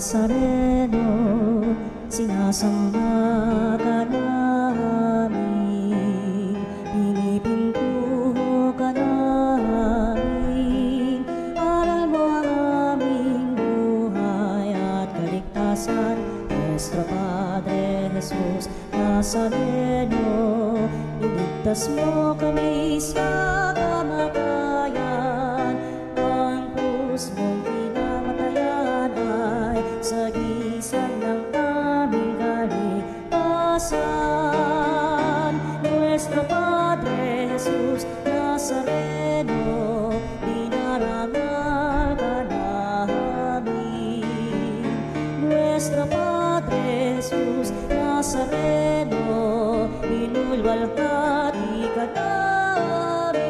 Nazareno, sinasamba ka namin, pinipintuho ka namin. Aral mo ang aming buhay at kaligtasan, Nuestro Padre Jesus Nazareno, iligtas mo kami sa kamatayan. Ang krus mong pinamatayan ay sagisag ng aming kaligtasan. Nuestro Padre Jesus Nazareno, dinarangal ka namin. Nuestro Padre Jesus Nazareno, inulwalhati ka namin.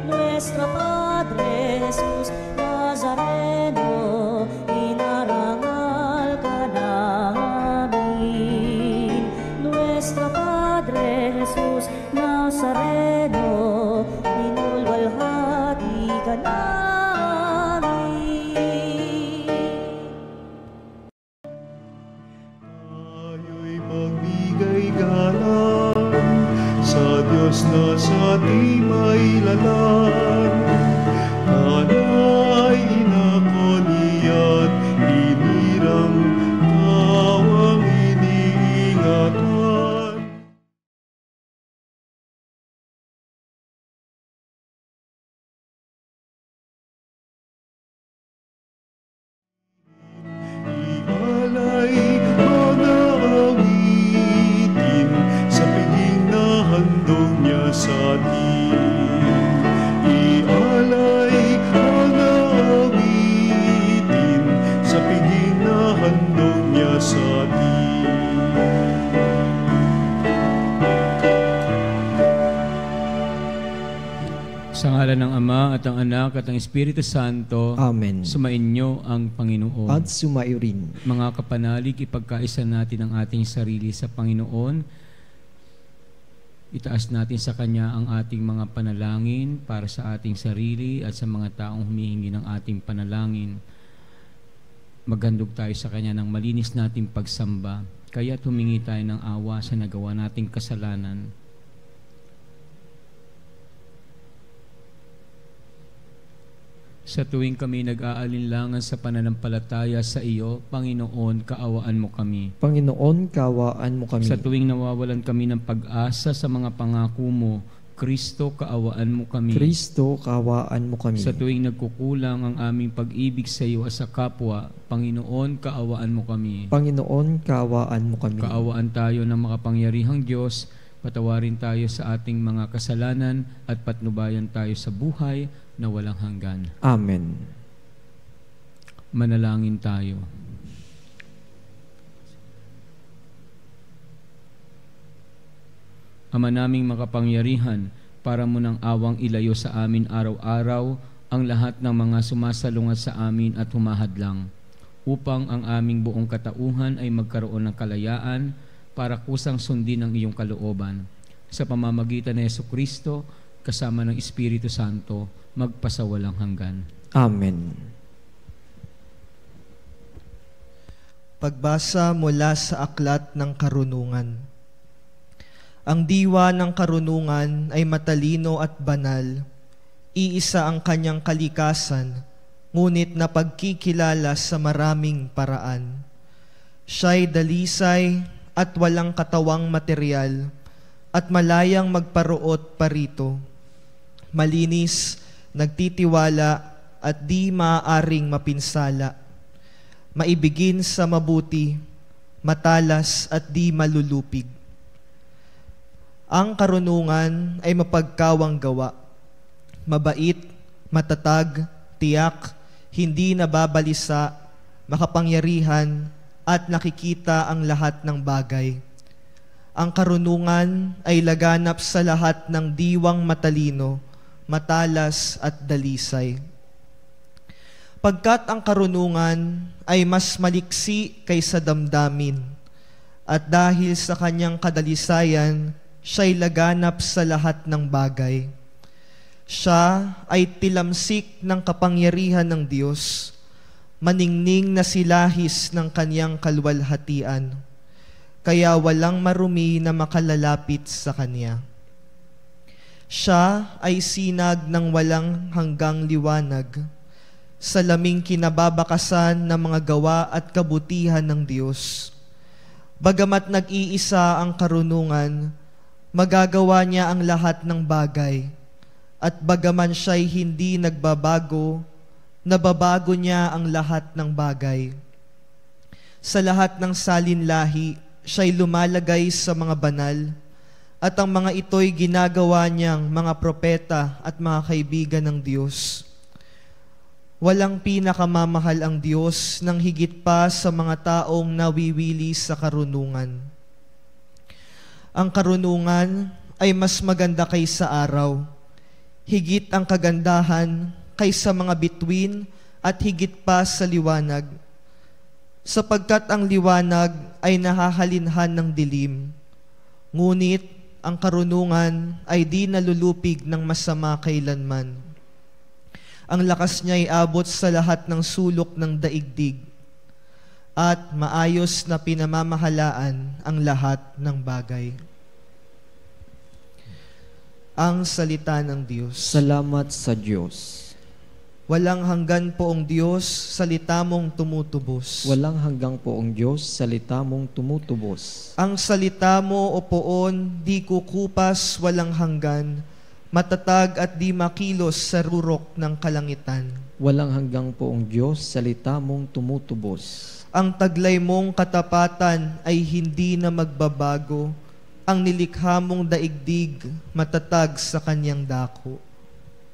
Nuestro Padre Jesus Nazareno, inarangal ka namin. Nuestro Padre Jesus Nazareno, inulwalhati ka namin. Tayo'y magbigay galang sa Diyos na sa ating mailalan. Tanay inakoniat, inirang tawang iniingatan. Ialay mga awitin sa piging na handog niya sa atin. Ialay mga awitin sa piging na handog niya sa atin. Sa ngalan ng Ama at ang Anak at ang Espiritu Santo, Amen. sumainyo ang Panginoon. At sumayo rin. Mga kapanalig, ipagkaisa natin ang ating sarili sa Panginoon. Itaas natin sa Kanya ang ating mga panalangin para sa ating sarili at sa mga taong humihingi ng ating panalangin. Maghandog tayo sa Kanya ng malinis nating pagsamba, kaya humingi tayo ng awa sa nagawa nating kasalanan. Sa tuwing kami nag-aalinlangan sa pananampalataya sa iyo, Panginoon, kaawaan mo kami. Panginoon, kaawaan mo kami. Sa tuwing nawawalan kami ng pag-asa sa mga pangako mo, Kristo, kaawaan mo kami. Kristo, kaawaan mo kami. Sa tuwing nagkukulang ang aming pag-ibig sa iyo at sa kapwa, Panginoon, kaawaan mo kami. Panginoon, kaawaan mo kami. Kaawaan tayo ng makapangyarihang Diyos, patawarin tayo sa ating mga kasalanan at patnubayan tayo sa buhay na walang hanggan. Amen. Manalangin tayo. Ama naming makapangyarihan, para mo ng awang ilayo sa amin araw-araw ang lahat ng mga sumasalungat sa amin at humahadlang, upang ang aming buong katauhan ay magkaroon ng kalayaan para kusang sundin ang iyong kalooban. Sa pamamagitan ni Jesucristo, kasama ng Espiritu Santo, magpasawalang hanggan. Amen. Pagbasa mula sa Aklat ng Karunungan. Ang diwa ng karunungan ay matalino at banal. Iisa ang kanyang kalikasan, ngunit napagkikilala sa maraming paraan. Siya'y dalisay at walang katawang materyal, at malayang magparuot parito. Malinis, nagtitiwala, at di maaaring mapinsala. Maibigin sa mabuti, matalas at di malulupig. Ang karunungan ay mapagkawang gawa, mabait, matatag, tiyak, hindi nababalisa, makapangyarihan, at nakikita ang lahat ng bagay. Ang karunungan ay laganap sa lahat ng diwang matalino, matalas at dalisay. Pagkat ang karunungan ay mas maliksi kaysa damdamin, at dahil sa kanyang kadalisayan, siya'y laganap sa lahat ng bagay. Siya ay tilamsik ng kapangyarihan ng Diyos, maningning na silahis ng kanyang kalwalhatian, kaya walang marumi na makalalapit sa kanya. Siya ay sinag ng walang hanggang liwanag, sa laming kinababakasan ng mga gawa at kabutihan ng Diyos. Bagamat nag-iisa ang karunungan, magagawa niya ang lahat ng bagay, at bagaman siya'y hindi nagbabago, nababago niya ang lahat ng bagay. Sa lahat ng salinlahi, siya'y lumalagay sa mga banal, at ang mga ito'y ginagawa niyang mga propeta at mga kaibigan ng Diyos. Walang pinakamamahal ang Diyos nang higit pa sa mga taong nawiwili sa karunungan. Ang karunungan ay mas maganda kaysa araw, higit ang kagandahan kaysa mga bituin at higit pa sa liwanag, sapagkat ang liwanag ay nahahalinhan ng dilim, ngunit ang karunungan ay di nalulupig ng masama kailanman. Ang lakas niya ay abot sa lahat ng sulok ng daigdig, at maayos na pinamamahalaan ang lahat ng bagay. Ang salita ng Diyos. Salamat sa Diyos. Walang hanggan poong Diyos, salita mong tumutubos. Walang hanggang poong Diyos, salita mong tumutubos. Ang salita mo, o poon, di kukupas walang hanggan, matatag at di makilos sa rurok ng kalangitan. Walang hanggang poong Diyos, salita mong tumutubos. Ang taglay mong katapatan ay hindi na magbabago, ang nilikha mong daigdig matatag sa kanyang dako.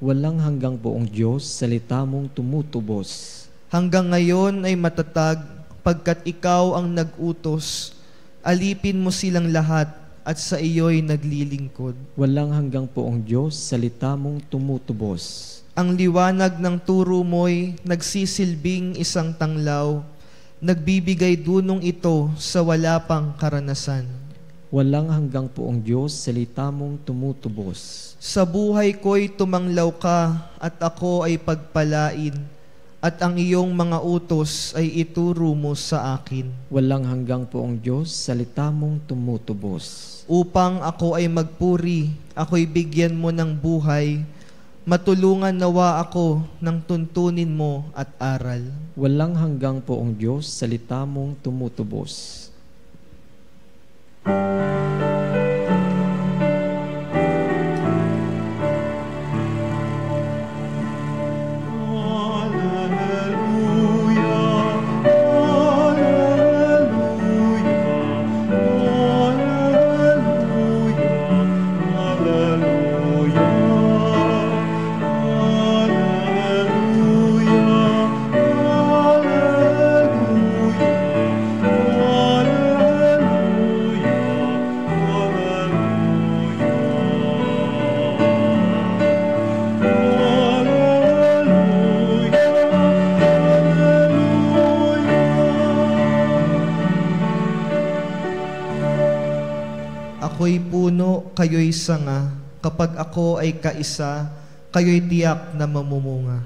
Walang hanggang poong Diyos, salita mong tumutubos. Hanggang ngayon ay matatag, pagkat ikaw ang nag-utos, alipin mo silang lahat, at sa iyo'y naglilingkod. Walang hanggang poong Diyos, salita mong tumutubos. Ang liwanag ng turo mo'y nagsisilbing isang tanglaw, nagbibigay dunong ito sa wala pang karanasan. Walang hanggang poong Diyos, salita mong tumutubos. Sa buhay ko'y tumanglaw ka, at ako ay pagpalain, at ang iyong mga utos ay ituro mo sa akin. Walang hanggang poong Diyos, salita mong tumutubos. Upang ako ay magpuri, ako'y bigyan mo ng buhay, matulungan nawa ako ng tuntunin mo at aral. Walang hanggang poong Diyos, salita mong tumutubos. Ako'y puno, kayo'y sanga. Kapag ako ay kaisa, kayo'y tiyak na mamumunga.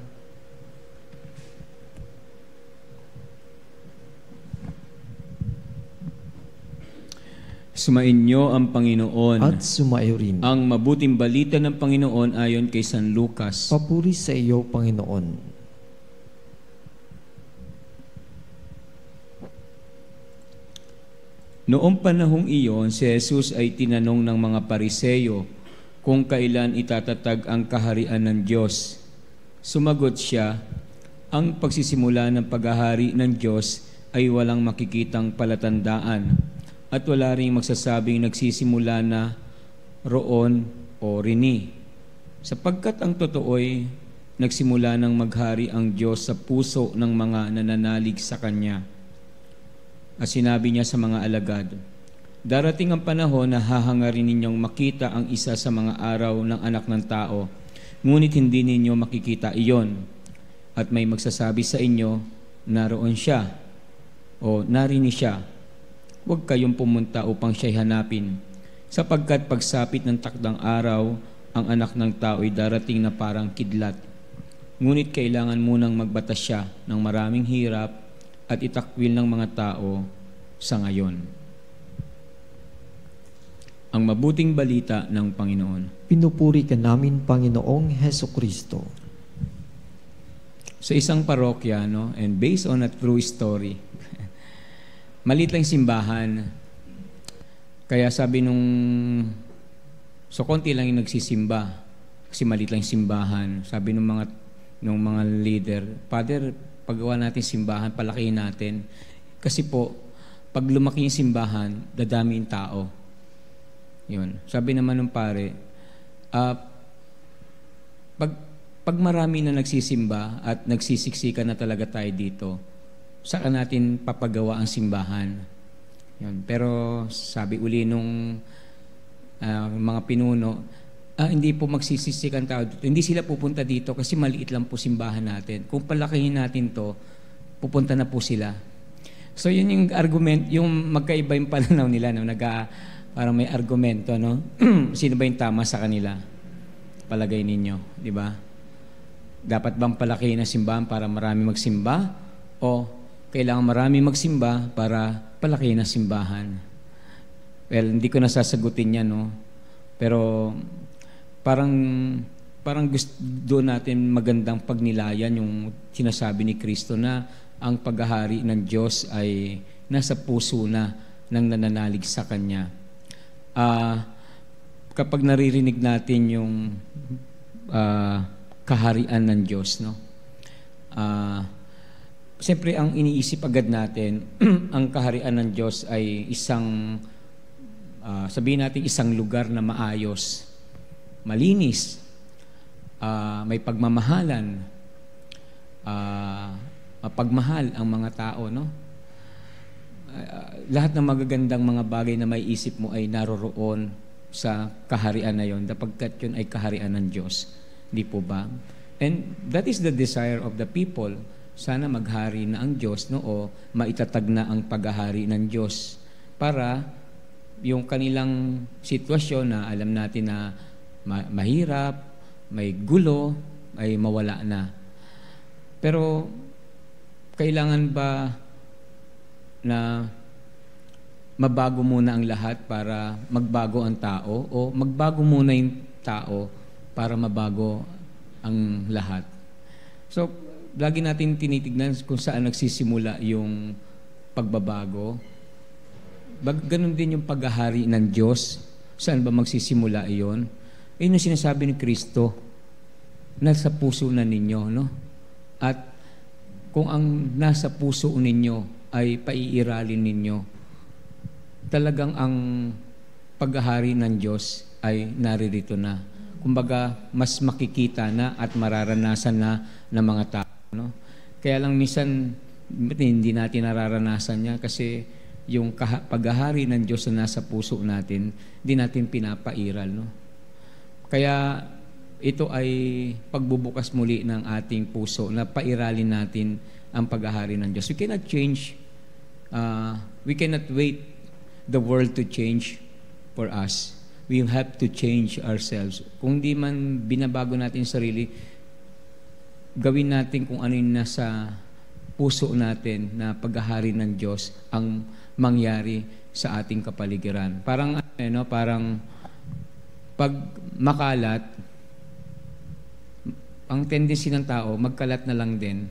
Sumainyo ang Panginoon. At sumayo rin. Ang mabuting balita ng Panginoon ayon kay San Lucas. Papuri sa iyo, Panginoon. Noong panahong iyon, si Jesus ay tinanong ng mga Pariseyo kung kailan itatatag ang kaharian ng Diyos. Sumagot siya, ang pagsisimula ng paghahari ng Diyos ay walang makikitang palatandaan at wala ring magsasabing nagsisimula na roon o rini. Sapagkat ang totoo'y nagsimula ng maghari ang Diyos sa puso ng mga nananalig sa Kanya. At sinabi niya sa mga alagad, darating ang panahon na hahangarin ninyong makita ang isa sa mga araw ng anak ng tao, ngunit hindi ninyo makikita iyon. At may magsasabi sa inyo, naroon siya o narini siya. Huwag kayong pumunta upang siya'y hanapin, sapagkat pagsapit ng takdang araw, ang anak ng tao ay darating na parang kidlat. ngunit kailangan munang magbatas siya ng maraming hirap at itakwil ng mga tao sa ngayon. Ang mabuting balita ng Panginoon. Pinupuri ka namin, Panginoong Hesukristo. Sa isang parokya, no, and based on a true story, maliit lang simbahan. Kaya sabi so konti lang yung nagsisimba kasi maliit lang simbahan. Sabi nung mga leader, Father, paggawa natin simbahan, palakihin natin. Kasi po, pag lumaki yung simbahan, dadami yung tao. Yun. Sabi naman ng pare, pag marami na nagsisimba at nagsisiksika na talaga tayo dito, saka natin papagawa ang simbahan. Yun. Pero sabi uli nung mga pinuno, hindi po magsisisikan tao dito. Hindi sila pupunta dito kasi maliit lang po simbahan natin. Kung palakihin natin to, pupunta na po sila. So yun yung argument, yung magkaiba yung pananaw nila, no? Parang may argumento, no? Sino ba yung tama sa kanila? Palagay ninyo, di ba? Dapat bang palakihin ang simbahan para marami magsimba? O kailangan marami magsimba para palakihin ang simbahan? Well, hindi ko nasasagutin yan, no? Pero parang gusto doon natin magandang pagnilayan yung sinasabi ni Kristo na ang paghahari ng Diyos ay nasa puso na ng nananalig sa Kanya. Kapag naririnig natin yung kaharian ng Diyos, no? Siyempre, ang iniisip agad natin, ang kaharian ng Diyos ay isang, sabihin natin, isang lugar na maayos, malinis, may pagmamahalan, mapagmahal ang mga tao, no? Lahat ng magagandang mga bagay na may isip mo ay naroroon sa kaharian na yon, dapagkat yun ay kaharian ng Diyos. Di po ba? And that is the desire of the people. Sana maghari na ang Diyos, no? O maitatag na ang paghahari ng Diyos para yung kanilang sitwasyon na alam natin na mahirap, may gulo, ay mawala na. Pero kailangan ba na mabago muna ang lahat para magbago ang tao, o magbago muna yung tao para mabago ang lahat? So, lagi natin tinitignan kung saan nagsisimula yung pagbabago. Ganun din yung paghahari ng Diyos. Saan ba magsisimula iyon? Yun yung sinasabi ni Kristo, nasa puso na ninyo, no? At kung ang nasa puso ninyo ay paiiralin ninyo, talagang ang paghahari ng Diyos ay naririto na. Kumbaga, mas makikita na at mararanasan na ng mga tao, no? Kaya lang minsan, hindi natin nararanasan niya kasi yung paghahari ng Diyos na nasa puso natin, hindi natin pinapairal, no? Kaya ito ay pagbubukas muli ng ating puso na pairalin natin ang paghahari ng Diyos. We cannot change, we cannot wait the world to change for us. We have to change ourselves. Kung di man binabago natin sarili, gawin natin kung ano yung nasa puso natin na paghahari ng Diyos ang mangyari sa ating kapaligiran. Parang, parang pag makalat, ang tendency ng tao, magkalat na lang din.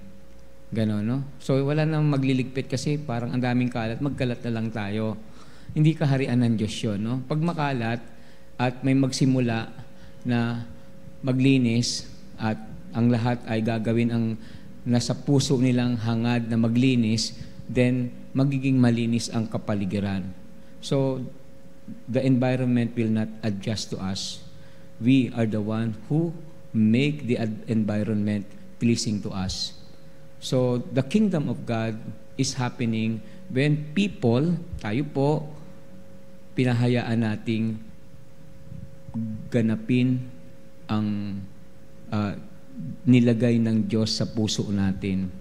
Gano'n, no? So, wala nang magliligpit kasi parang ang daming kalat, magkalat na lang tayo. Hindi kaharian ng Diyos yun, no? Pag makalat at may magsimula na maglinis at ang lahat ay gagawin ang nasa puso nilang hangad na maglinis, then magiging malinis ang kapaligiran. So, the environment will not adjust to us. We are the one who make the environment pleasing to us. So, the kingdom of God is happening when people, tayo po, pinahayaan nating ganapin ang nilagay ng Diyos sa puso natin.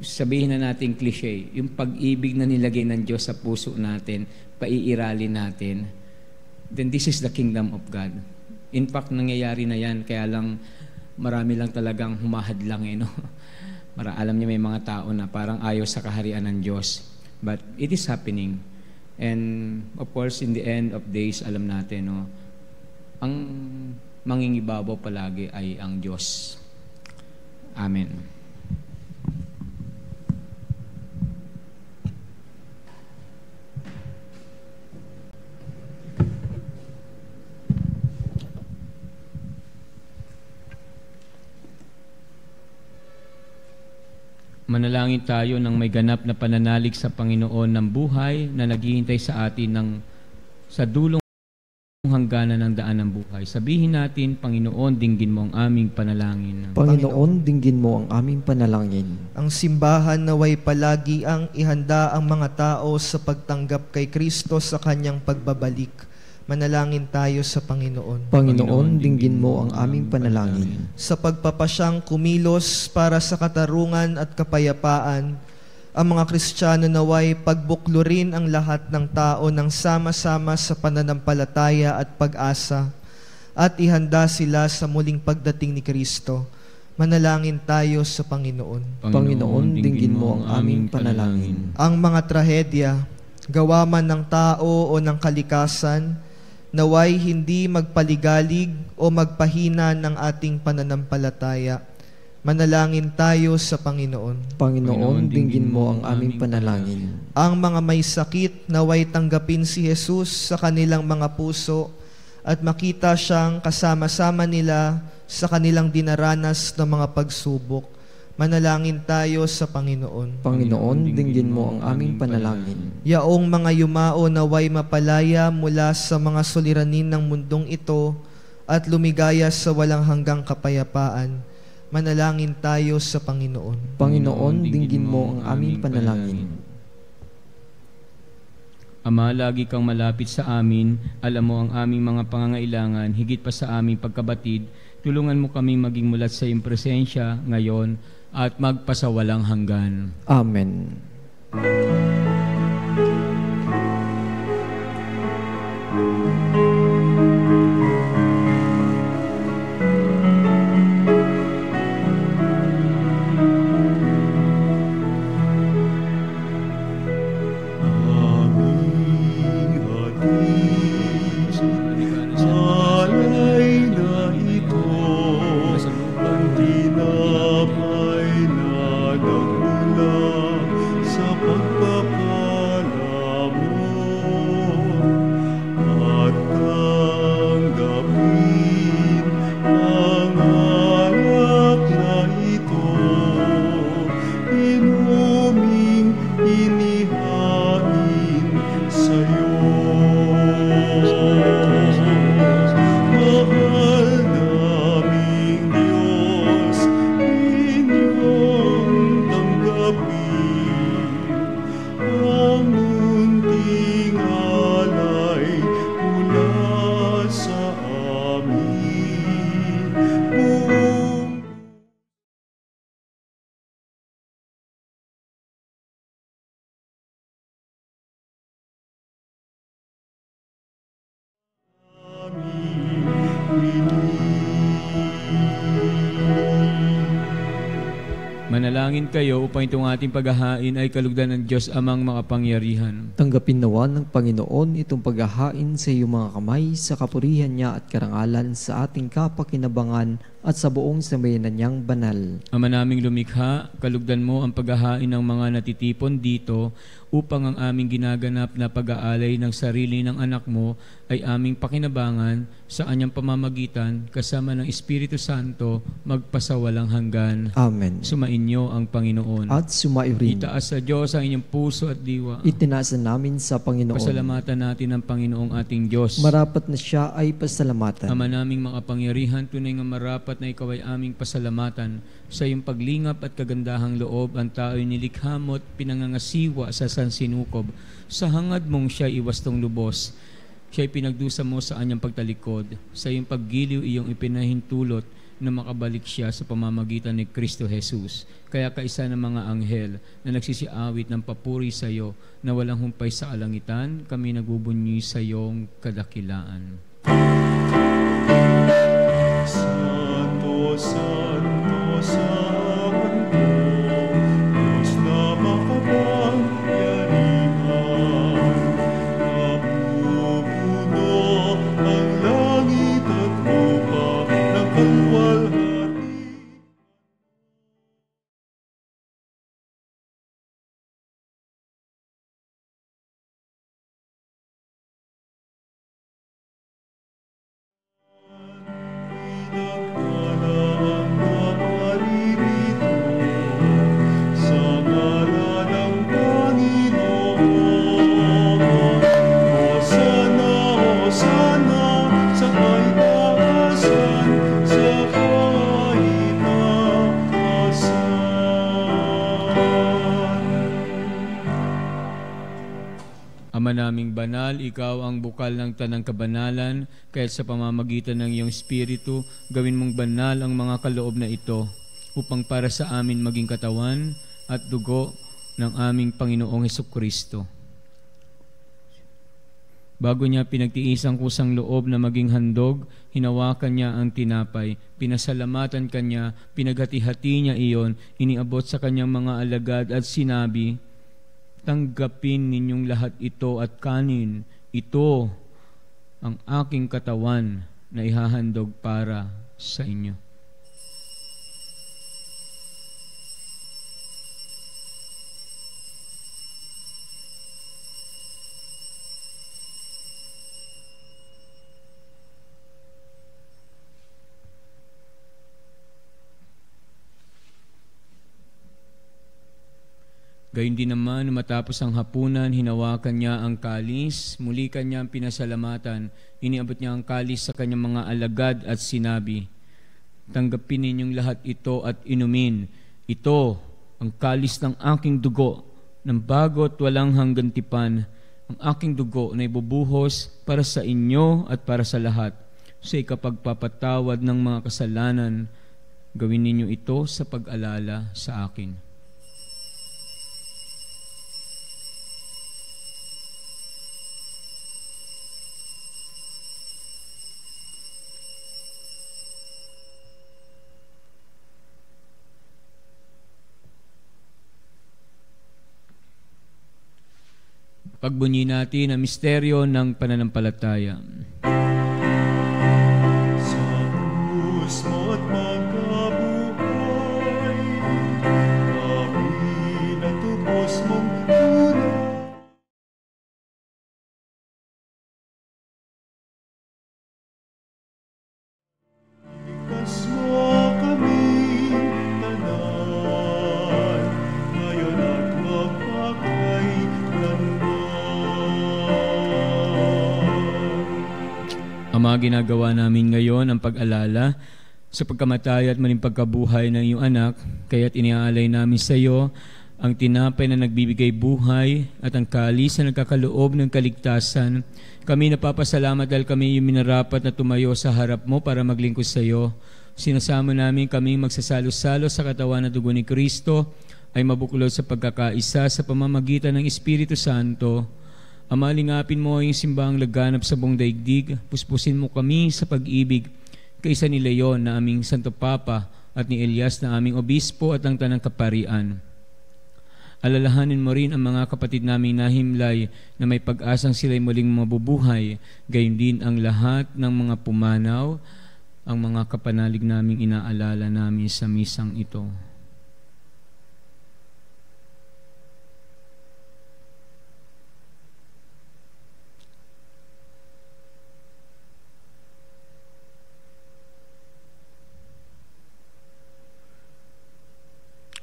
Sabihin na natin cliche, yung pag-ibig na nilagay ng Diyos sa puso natin, paiiralin natin, then this is the kingdom of God. In fact, nangyayari na yan, kaya lang marami lang talagang humahadlang no? Alam niyo may mga tao na parang ayaw sa kaharian ng Diyos. But it is happening. And of course, in the end of days, alam natin, no, ang mangingibabaw palagi ay ang Diyos. Amen. Manalangin tayo ng may ganap na pananalig sa Panginoon ng buhay na naghihintay sa atin sa dulong hangganan ng daan ng buhay. Sabihin natin, Panginoon, dinggin mo ang aming panalangin. Panginoon, dinggin mo ang aming panalangin. Ang simbahan naway palagi ang ihanda ang mga tao sa pagtanggap kay Kristo sa kanyang pagbabalik. Manalangin tayo sa Panginoon. Panginoon, dinggin mo ang aming panalangin. Sa pagpapasyang kumilos para sa katarungan at kapayapaan, ang mga Kristiyano naway pagbuklurin ang lahat ng tao ng sama-sama sa pananampalataya at pag-asa at ihanda sila sa muling pagdating ni Kristo. Manalangin tayo sa Panginoon. Panginoon, dinggin mo ang aming panalangin. Ang mga trahedya, gawa man ng tao o ng kalikasan, naway hindi magpaligalig o magpahina ng ating pananampalataya. Manalangin tayo sa Panginoon. Panginoon, dinggin mo ang aming panalangin. Ang mga may sakit, naway tanggapin si Jesus sa kanilang mga puso at makita siyang kasama-sama nila sa kanilang dinaranas ng mga pagsubok. Manalangin tayo sa Panginoon. Panginoon, dinggin mo ang aming panalangin. Yaong mga yumao naway mapalaya mula sa mga suliranin ng mundong ito at lumigaya sa walang hanggang kapayapaan. Manalangin tayo sa Panginoon. Panginoon, dinggin mo ang aming panalangin. Ama, lagi kang malapit sa amin. Alam mo ang aming mga pangangailangan, higit pa sa aming pagkabatid. Tulungan mo kami maging mulat sa iyong presensya ngayon at magpasawalang hanggan. Amen. Manalangin kayo upang itong ating paghahain ay kalugdan ng Diyos amang makapangyarihan. Tanggapin nawa ng Panginoon itong paghahain sa iyong mga kamay sa kapurihan niya at karangalan sa ating kapakinabangan at sa buong sambayanan niyang banal. Ama naming lumikha, kalugdan mo ang paghahain ng mga natitipon dito upang ang aming ginaganap na pag-aalay ng sarili ng anak mo ay aming pakinabangan sa kanyang pamamagitan kasama ng Espiritu Santo magpasawalang hanggan. Amen. Sumainyo ang Panginoon. At sumaiyo rin. Itaas sa Diyos ang inyong puso at diwa. Itinaasan namin sa Panginoon. Pasalamatan natin ang Panginoong ating Diyos. Marapat na siya ay pasalamatan. Ama naming makapangyarihan, tunay nga marapat na ikaw ay aming pasalamatan. Sa iyong paglingap at kagandahang loob, ang tao'y nilikha mo at pinangangasiwa sa sansinukob. Sa hangad mong siya iwastong lubos. Siya'y pinagdusa mo sa kanyang pagtalikod. Sa iyong paggiliw, iyong ipinahintulot na makabalik siya sa pamamagitan ni Kristo Jesus. Kaya kaisa ng mga anghel na nagsisiawit ng papuri sa iyo na walang humpay sa alangitan, kami nagbubunyi sa iyong kadakilaan. Santo, Santo, kasawan ko, Diyos na makapangyarihan. Napupuno ang langit at lupa ng kalwalhati. Ama naming banal, ikaw ang bukal ng tanang kabanalan, kaya sa pamamagitan ng iyong Espiritu, gawin mong banal ang mga kaloob na ito, upang para sa amin maging katawan at dugo ng aming Panginoong Hesukristo. Bago niya pinagtiis ang kusang loob na maging handog, hinawakan niya ang tinapay, pinasalamatan kanya, pinaghati-hati niya iyon, iniabot sa kanyang mga alagad at sinabi, "Tanggapin ninyong lahat ito at kanin. Ito ang aking katawan na ihahandog para sa inyo." Gayun din naman, matapos ang hapunan, hinawakan niya ang kalis, muli kanya ang pinasalamatan, iniabot niya ang kalis sa kanyang mga alagad at sinabi, "Tanggapin ninyong lahat ito at inumin. Ito ang kalis ng aking dugo, ng bago't walang hanggang tipan, ang aking dugo na ibubuhos para sa inyo at para sa lahat. Sa ikapagpapatawad ng mga kasalanan, gawin ninyo ito sa pag-alala sa akin." Pagbunyi natin ang misteryo ng pananampalataya. Sa krus mo't magkabuhay, kami natubos mong tunay. Iligtas mo kaming tanan, ngayon at magpakailanman. Ama, ginagawa namin ngayon ang pag-alala sa pagkamatay at maling pagkabuhay ng iyong anak, kaya't iniaalay namin sa iyo ang tinapay na nagbibigay buhay at ang kalis na nagkakaloob ng kaligtasan. Kami napapasalamat dahil kami yung minarapat na tumayo sa harap mo para maglingkod sa iyo. Sinasama namin kami magsasalo-salo sa katawan at dugo ni Kristo ay mabuklod sa pagkakaisa sa pamamagitan ng Espiritu Santo. Ama, lingapin mo ang simbahang laganap sa buong daigdig. Puspusin mo kami sa pag-ibig kaysa ni Leon na aming Santo Papa at ni Elias na aming Obispo at ang Tanang Kaparian. Alalahanin mo rin ang mga kapatid naming nahimlay na may pag-asang sila'y muling mabubuhay. Gayon din ang lahat ng mga pumanaw, ang mga kapanalig naming inaalala namin sa misang ito.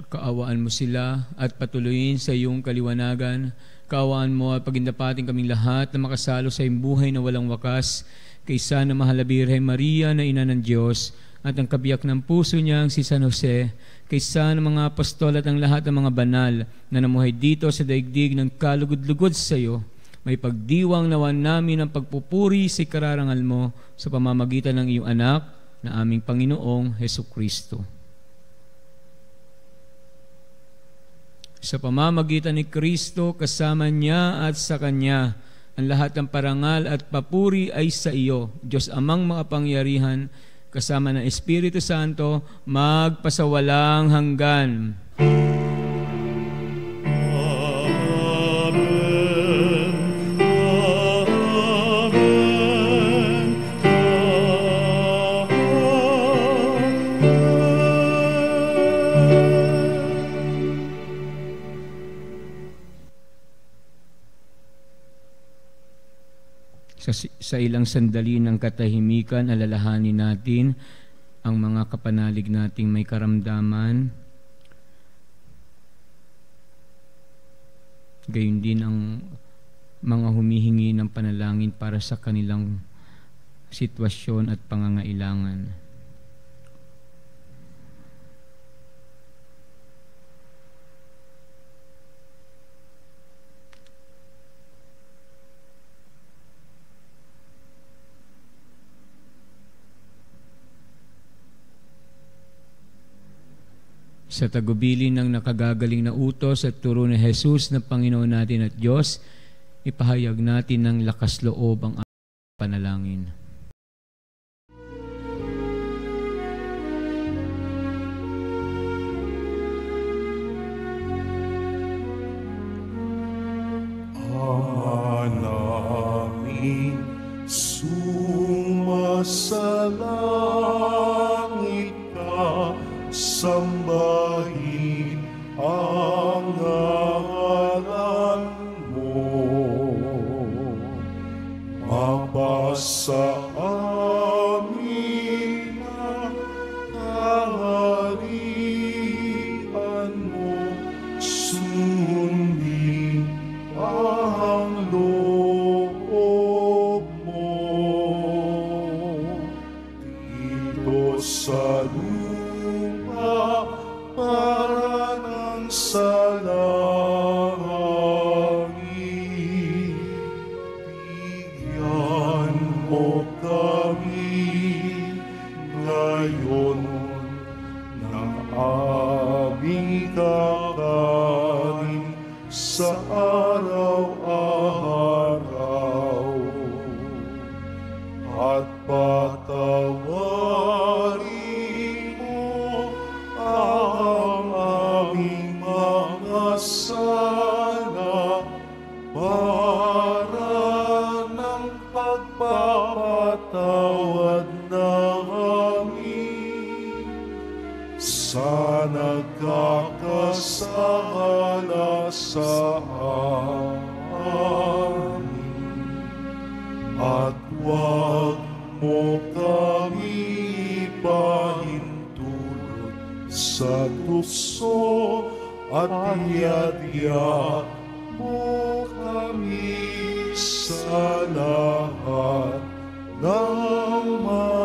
Kaawaan mo sila at patuloyin sa iyong kaliwanagan. Kaawaan mo at pagindapating kaming lahat na makasalo sa iyong buhay na walang wakas, kaysa na mahal na Birhen Maria na ina ng Diyos at ang kabiyak ng puso niyang si San Jose, kaysa ng mga apostol at ang lahat ng mga banal na namuhay dito sa daigdig ng kalugod-lugod sa iyo. May pagdiwang nawan namin ang pagpupuri sa kararangal mo sa pamamagitan ng iyong anak na aming Panginoong Hesukristo. Sa pamamagitan ni Kristo, kasama niya at sa Kanya, ang lahat ng parangal at papuri ay sa iyo, Diyos Amang makapangyarihan, kasama ng Espiritu Santo, magpasawalang hanggan. Sa ilang sandali ng katahimikan, alalahanin natin ang mga kapanalig nating may karamdaman. Gayon din ang mga humihingi ng panalangin para sa kanilang sitwasyon at pangangailangan. Sa tagubilin ng nakagagaling na utos at turo ni Jesus na Panginoon natin at Diyos, ipahayag natin ng lakas loob ang ating panalangin. Ama namin, sumasalangit ka, sambahin ang ngalan mo. Mapasa amin ang kaharian mo, sundin ang loob mo. Dito sa para ng salangit, bigyan mo kami ngayon ng aming kakanin sa araw-araw, at patawarin mo ang aming mga sala para ng pagpapatawad namin sa nagkakasala sa amin, at huwag mo kami pahintulot sa tukso, at iadya mo kami sa lahat ng masama.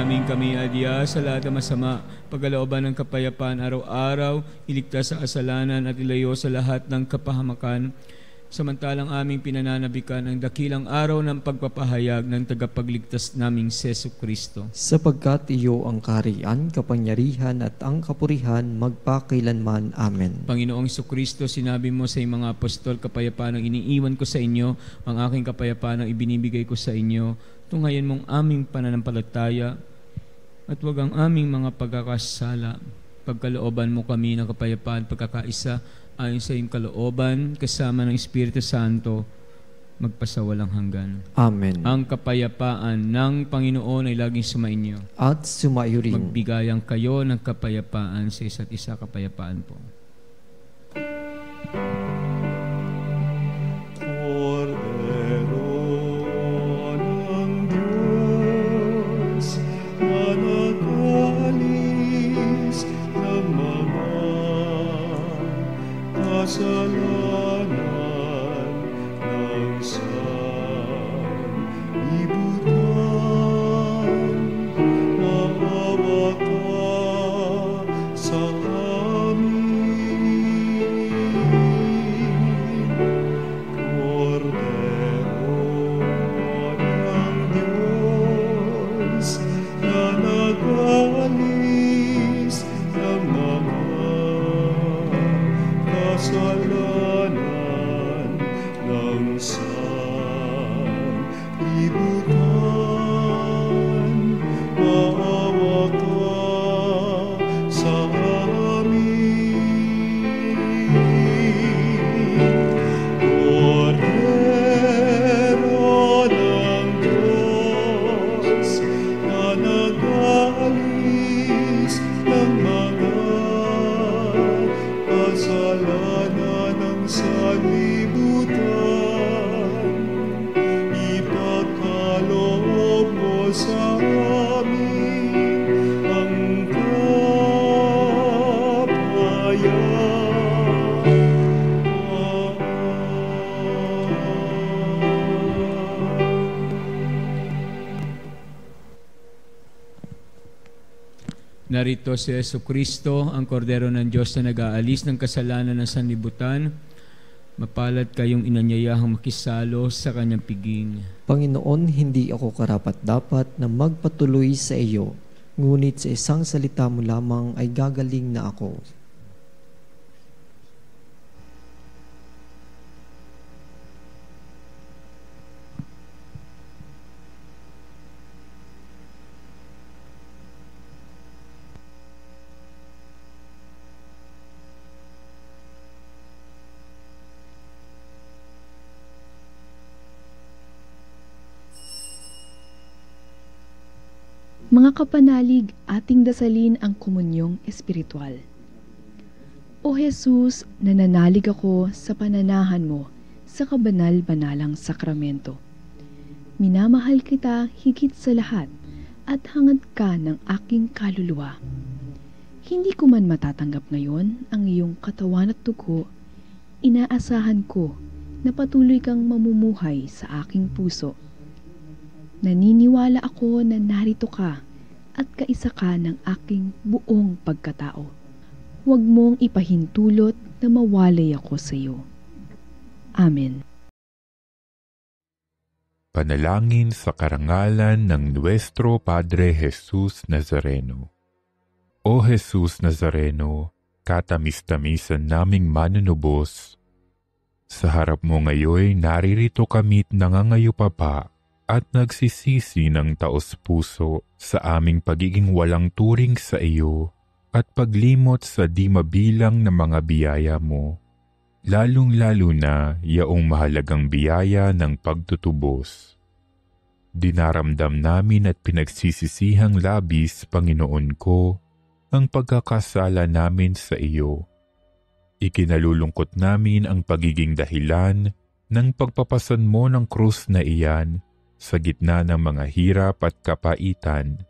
Aming kami adya sa lahat ng masama, pagkalooban ng kapayapaan araw-araw, iligtas sa kasalanan at ilayo sa lahat ng kapahamakan. Samantalang aming pinananabikan ang dakilang araw ng pagpapahayag ng tagapagligtas naming Jesu Kristo. Sapagkat iyo ang kaharian, kapangyarihan at ang kapurihan magpakailanman. Amen. Panginoong Jesu Kristo, sinabi mo sa iyong mga apostol, kapayapaan ang iniiwan ko sa inyo, ang aking kapayapaan ang ibinibigay ko sa inyo. Tunghayan mong aming pananampalataya at huwag ang aming mga pagkakasala. Pagkalooban mo kami ng kapayapaan, pagkakaisa, ayon sa iyong kalooban, kasama ng Espiritu Santo, magpasawalang hanggan. Amen. Ang kapayapaan ng Panginoon ay laging sumainyo. At sumaiyo rin. Magbigayan kayo ng kapayapaan sa isa't isa. Kapayapaan po. Cordero ng Diyos, na nagalis ng mga kasalanan ng sanlibutan, maawa ka sa amin. Cordero ng Diyos, na nagalis ng mga kasalanan ng sanlibutan, Narito si Jesucristo, ang kordero ng Diyos na nag-aalis ng kasalanan ng sanlibutan. Mapalad kayong inanyayahang makisalo sa kanyang piging. Panginoon, hindi ako karapat-dapat na magpatuloy sa iyo, ngunit sa isang salita mo lamang ay gagaling na ako. Mga kapanalig, ating dasalin ang komunyong espiritual. O Jesus, nananalig ako sa pananahan mo sa kabanal-banalang sakramento. Minamahal kita higit sa lahat at hangad ka ng aking kaluluwa. Hindi ko man matatanggap ngayon ang iyong katawan at dugo, inaasahan ko na patuloy kang mamumuhay sa aking puso. Naniniwala ako na narito ka at kaisa ka ng aking buong pagkatao. Huwag mong ipahintulot na mawalay ako sa iyo. Amen. Panalangin sa karangalan ng Nuestro Padre Jesus Nazareno. O Jesus Nazareno, katamis-tamisan naming manunubos, sa harap mo ngayon naririto kami't nangangayupapa at nagsisisi ng taos-puso sa aming pagiging walang turing sa iyo at paglimot sa di mabilang na mga biyaya mo, lalong-lalo na yaong mahalagang biyaya ng pagtutubos. Dinaramdam namin at pinagsisisihang labis, Panginoon ko, ang pagkakasala namin sa iyo. Ikinalulungkot namin ang pagiging dahilan ng pagpapasan mo ng krus na iyan sa gitna ng mga hirap at kapaitan,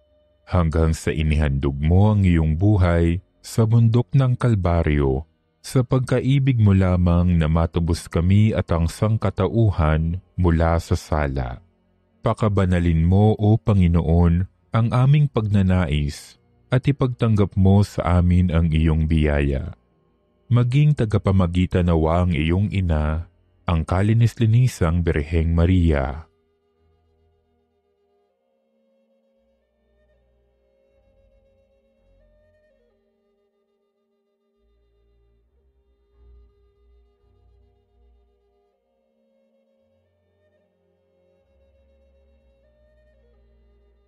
hanggang sa inihandog mo ang iyong buhay sa bundok ng Kalbaryo, sa pagkaibig mo lamang na matubos kami at ang sangkatauhan mula sa sala. Pakabanalin mo, O Panginoon, ang aming pagnanais at ipagtanggap mo sa amin ang iyong biyaya. Maging tagapamagitan nawa ang iyong ina, ang kalinis-linisang Birheng Maria.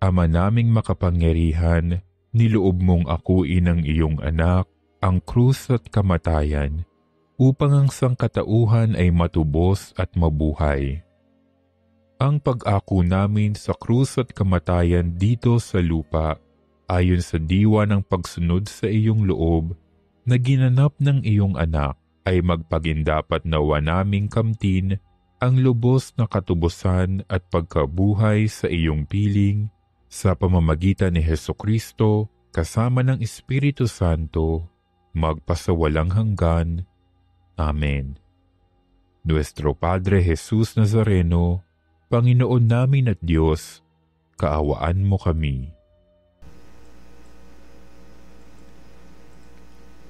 Ama naming makapangyarihan, niloob mong akuin ang iyong anak, ang krus at kamatayan, upang ang sangkatauhan ay matubos at mabuhay. Ang pag-ako namin sa krus at kamatayan dito sa lupa, ayon sa diwa ng pagsunod sa iyong loob, na ginanap ng iyong anak, ay magpagindapat nawa naming kamtin ang lubos na katubusan at pagkabuhay sa iyong piling, sa pamamagitan ni Hesukristo, kasama ng Espiritu Santo, magpasawalang hanggan. Amen. Nuestro Padre Jesus Nazareno, Panginoon namin at Diyos, kaawaan mo kami.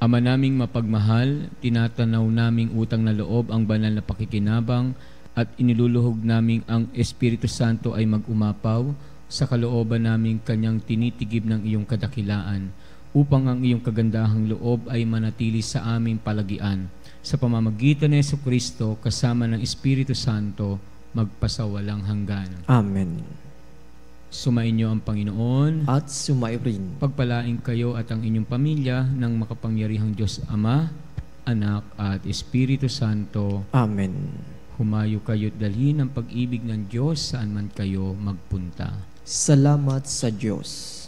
Ama naming mapagmahal, tinatanaw naming utang na loob ang banal na pakikinabang at iniluluhog naming ang Espiritu Santo ay mag-umapaw sa kalooban naming kanyang tinitigib ng iyong kadakilaan, upang ang iyong kagandahang loob ay manatili sa aming palagian. Sa pamamagitan ni Jesucristo kasama ng Espiritu Santo, magpasawalang hanggan. Amen. Sumainyo ang Panginoon. At sumai rin. Pagpalain kayo at ang inyong pamilya ng makapangyarihang Diyos Ama, Anak at Espiritu Santo. Amen. Humayo kayo't dalhin ang pag-ibig ng Diyos saan man kayo magpunta. Salamat sa Diyos.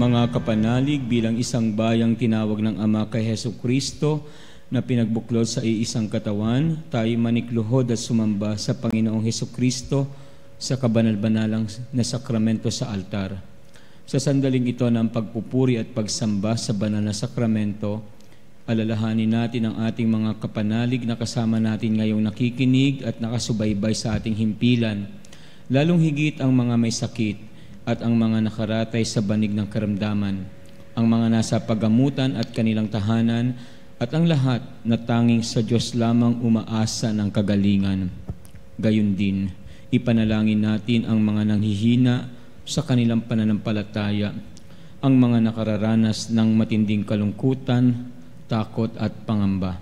Mga kapanalig, bilang isang bayang tinawag ng Ama kay Hesus Kristo na pinagbuklod sa iisang katawan, tayo manikluhod at sumamba sa Panginoong Hesus Kristo sa kabanal-banalang na sakramento sa altar. Sa sandaling ito ng pagpupuri at pagsamba sa banal na sakramento, alalahanin natin ang ating mga kapanalig na kasama natin ngayong nakikinig at nakasubaybay sa ating himpilan, lalong higit ang mga may sakit at ang mga nakaratay sa banig ng karamdaman, ang mga nasa pagamutan at kanilang tahanan, at ang lahat na tanging sa Diyos lamang umaasa ng kagalingan. Gayon din, ipanalangin natin ang mga nanghihina sa kanilang pananampalataya, ang mga nakararanas ng matinding kalungkutan, takot at pangamba,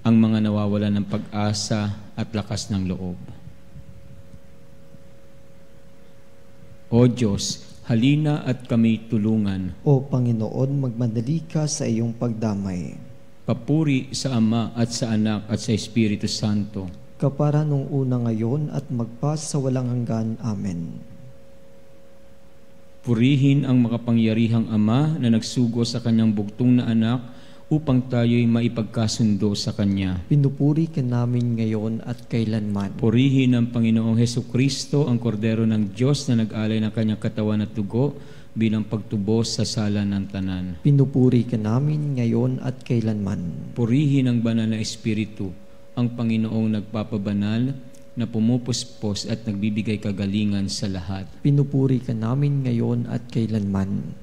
ang mga nawawalan ng pag-asa at lakas ng loob. O Diyos, halina at kami tulungan. O Panginoon, magmadali ka sa iyong pagdamay. Papuri sa Ama at sa Anak at sa Espiritu Santo. Kapara nung una ngayon at magpas sa walang hanggan. Amen. Purihin ang makapangyarihang Ama na nagsugo sa kanyang bugtong na anak upang tayo'y maipagkasundo sa Kanya. Pinupuri ka namin ngayon at kailanman. Purihin ang Panginoong Hesukristo, ang kordero ng Diyos na nag-alay ng kanyang katawan at dugo bilang pagtubos sa sala ng tanan. Pinupuri ka namin ngayon at kailanman. Purihin ang banal na Espiritu, ang Panginoong nagpapabanal na pumupuspos at nagbibigay kagalingan sa lahat. Pinupuri ka namin ngayon at kailanman.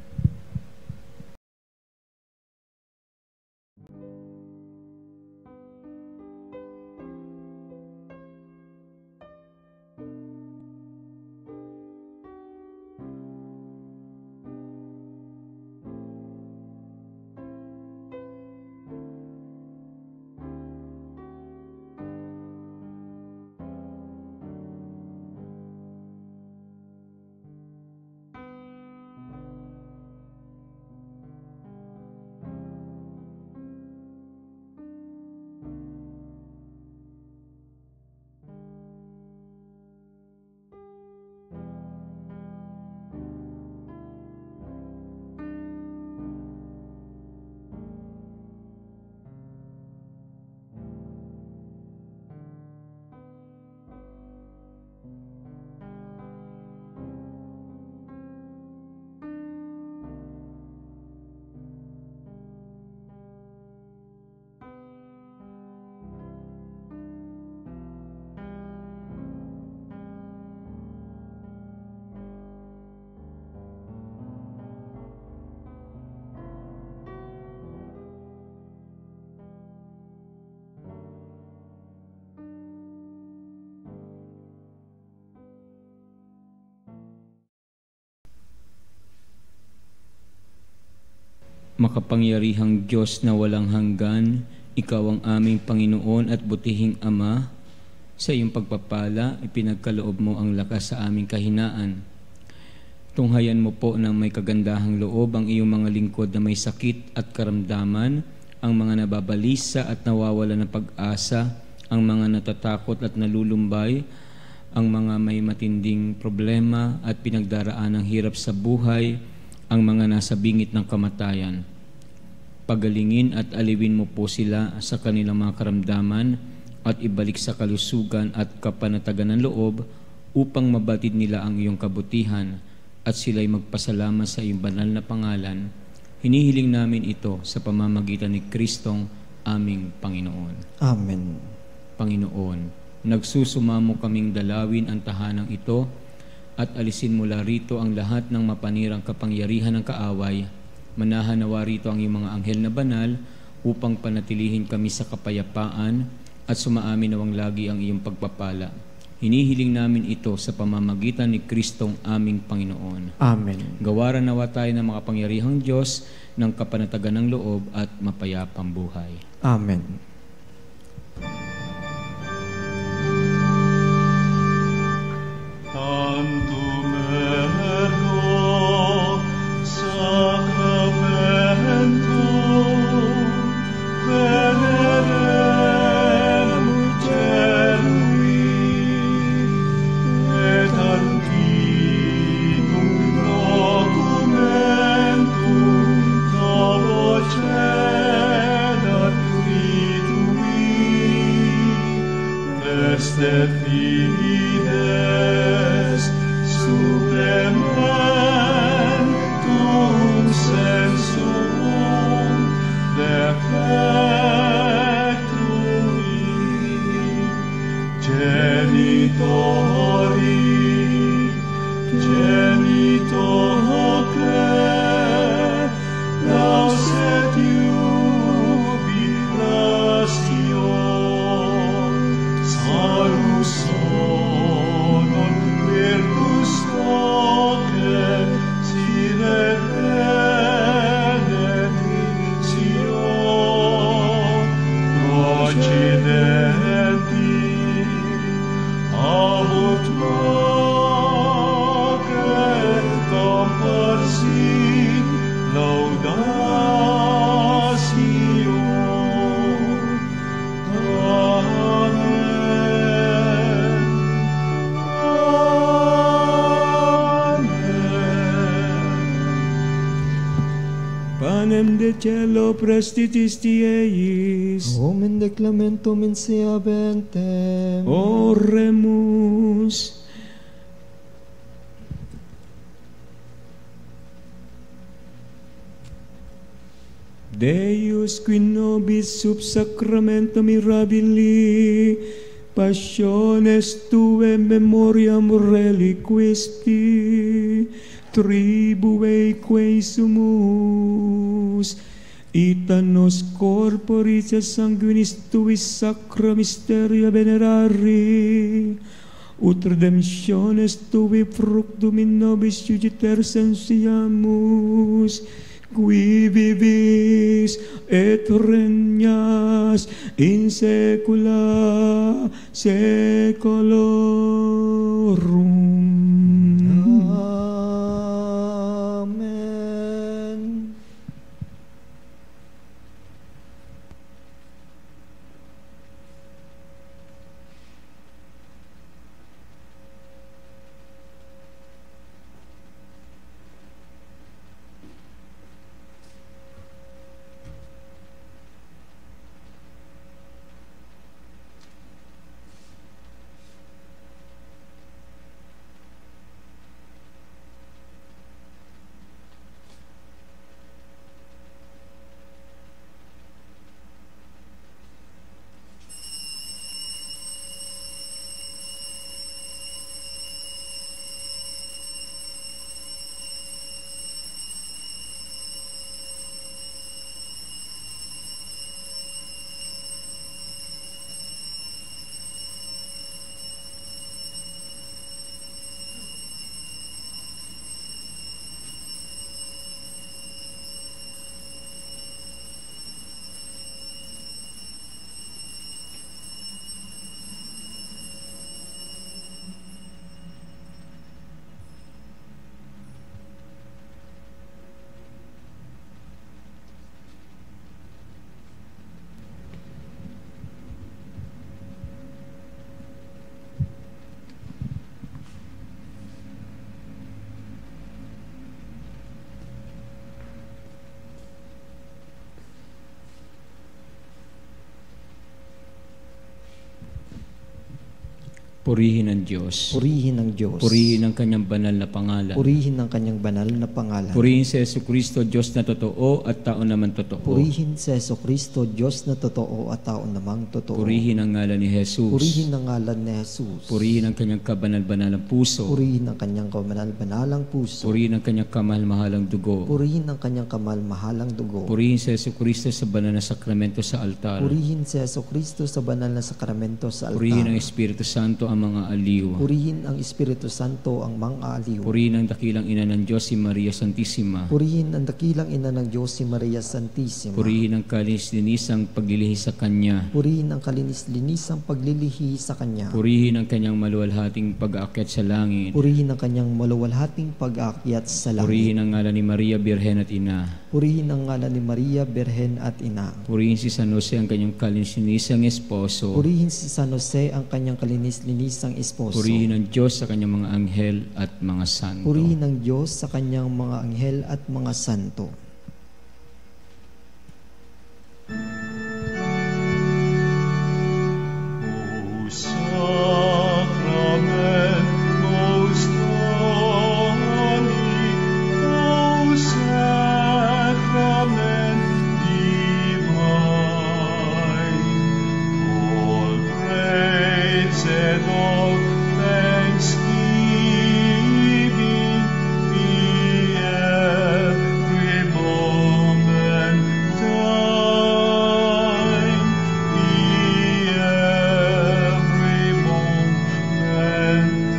Makapangyarihang Diyos na walang hanggan, Ikaw ang aming Panginoon at butihing Ama. Sa iyong pagpapala, ipinagkaloob mo ang lakas sa aming kahinaan. Tunghayan mo po ng may kagandahang loob ang iyong mga lingkod na may sakit at karamdaman, ang mga nababalisa at nawawala ng pag-asa, ang mga natatakot at nalulumbay, ang mga may matinding problema at pinagdaraan ng hirap sa buhay, ang mga nasa bingit ng kamatayan. Pagalingin at aliwin mo po sila sa kanilang mga karamdaman at ibalik sa kalusugan at kapanatagan ng loob upang mabatid nila ang iyong kabutihan at sila'y magpasalamat sa iyong banal na pangalan. Hinihiling namin ito sa pamamagitan ni Kristong aming Panginoon. Amen. Panginoon, nagsusumamo kaming dalawin ang tahanang ito at alisin mula rito ang lahat ng mapanirang kapangyarihan ng kaaway. Manahanawa rito ang iyong mga anghel na banal upang panatilihin kami sa kapayapaan at sumaamin nawang lagi ang iyong pagpapala. Hinihiling namin ito sa pamamagitan ni Kristong aming Panginoon. Amen. Gawaran nawa tayo ng makapangyarihang Diyos ng kapanatagan ng loob at mapayapang buhay. Amen. Panem de cielo prestitis Dieis, Omen declamento mensea bentem. Oremus. Deus qui nobis sub sacramentum mirabili passiones tuae memoriam reliquisti tribue quae sumus ita nos corporis et sanguinis tuis sacra mysteria venerari ut redemptiones tuae fructum in nobis juditer sensiamus qui vivis et regnas in saecula saeculorum. Amen. Purihin ang Diyos. Purihin ang Diyos. Purihin ang kanyang banal na pangalan. Purihin ang kanyang banal na pangalan. Purihin si Jesucristo, Diyos na totoo at tao naman totoo. Purihin si Jesucristo, Diyos na totoo at tao namang totoo. Purihin ang ngalan ni Jesus. Purihin ang ngalan ni Jesus. Purihin ang kanyang kabanal-banalang puso. Purihin ang kanyang kabanal-banalang puso. Purihin ang kanyang kamahal-mahalang dugo. Purihin ang kanyang kamal-mahalang dugo. Purihin si Jesucristo sa banal na sakramento sa altar. Purihin si Jesucristo sa banal na sakramento sa altar. Purihin ang Espiritu Santo ang mga aliw. Purihin ang Espiritu Santo ang mga aliw. Purihin ang dakilang ina ng Diyos si Maria Santissima. Purihin ang dakilang ina ng Diyos si Maria Santissima. Purihin ang kalinis-linisang paglilihi sa Kanya. Purihin ang kalinis-linisang paglilihi sa Kanya. Purihin ang kanyang maluwalhating pag-aakyat sa langit. Purihin ang kanyang maluwalhating pag-aakyat sa langit. Purihin ang ngalan ni Maria Birhen at Ina. Purihin ang ngalan ni Maria Birhen at Ina. Purihin si San Jose ang kanyang kalinis-linisang esposo. Purihin si San Jose ang kanyang kalinis-linisang esposo. Purihin ang Diyos sa kanyang mga anghel at mga santo. Purihin ang Diyos sa kanyang mga anghel at mga santo. O Sacrament most holy, O Sacrament divine, all praise and all thanksgiving be every moment thine, be every moment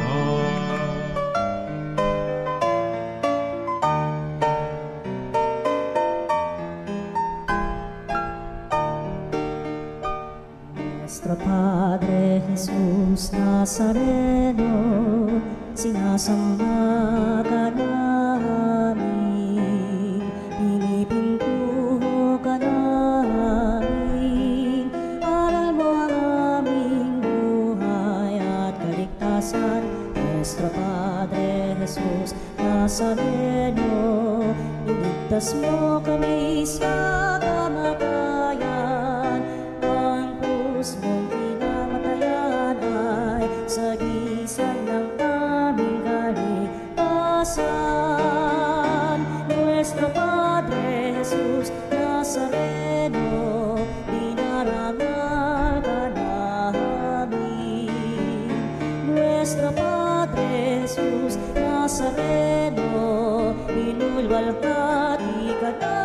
thine. Nuestro Padre Jesus Nazareno, sinasamba ka namin, pinipintuho ka namin, aral mo ang aming buhay at kaligtasan. Nuestro Padre Jesus Nazareno, iligtas mo kami sa kamatayan, ang krus mong pinamatayan ay sagisag ng aming kaligtasan. Nuestro Padre Jesus Nazareno, dinarangal ka namin. Nuestro Padre Jesus Nazareno, inulwalhati ka namin.